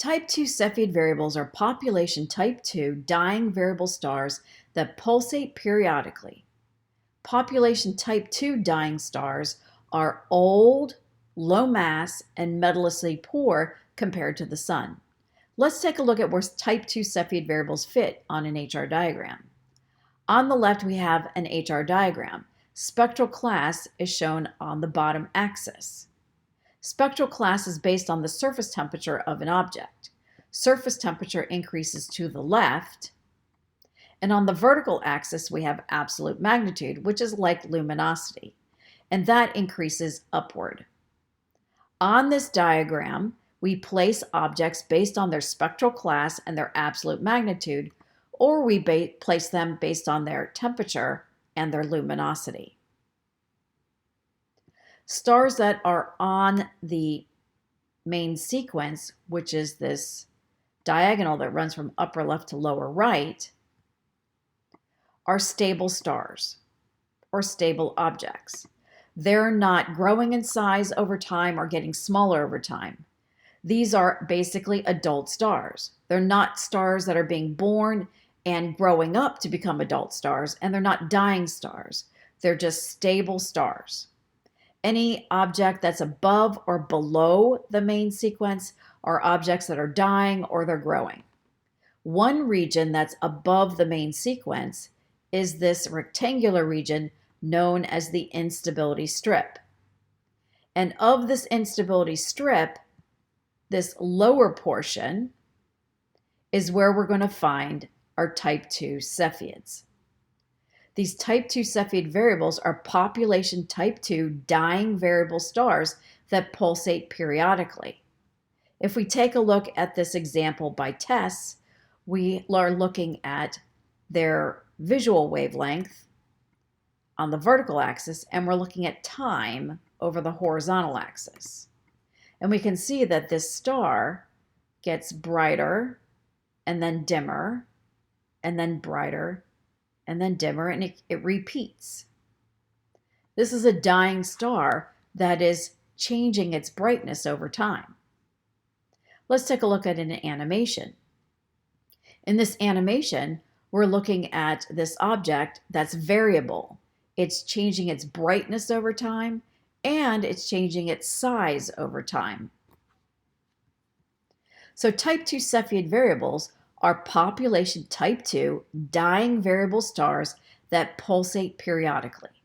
Type II Cepheid variables are population type II dying variable stars that pulsate periodically. Population type II dying stars are old, low mass, and metallicity poor compared to the Sun. Let's take a look at where type II Cepheid variables fit on an HR diagram. On the left, we have an HR diagram. Spectral class is shown on the bottom axis. Spectral class is based on the surface temperature of an object. Surface temperature increases to the left, and on the vertical axis we have absolute magnitude, which is like luminosity, and that increases upward. On this diagram, we place objects based on their spectral class and their absolute magnitude, or we place them based on their temperature and their luminosity. Stars that are on the main sequence, which is this diagonal that runs from upper left to lower right, are stable stars or stable objects. They're not growing in size over time or getting smaller over time. These are basically adult stars. They're not stars that are being born and growing up to become adult stars, and they're not dying stars. They're just stable stars. Any object that's above or below the main sequence are objects that are dying or they're growing. One region that's above the main sequence is this rectangular region known as the instability strip. And of this instability strip, this lower portion is where we're going to find our type II Cepheids. These type II Cepheid variables are population type II dying variable stars that pulsate periodically. If we take a look at this example by TESS, we are looking at their visual wavelength on the vertical axis, and we're looking at time over the horizontal axis. And we can see that this star gets brighter and then dimmer and then brighter and then dimmer, and it repeats. This is a dying star that is changing its brightness over time. Let's take a look at an animation. In this animation, we're looking at this object that's variable. It's changing its brightness over time, and it's changing its size over time. So type II Cepheid variables are population type II dying variable stars that pulsate periodically.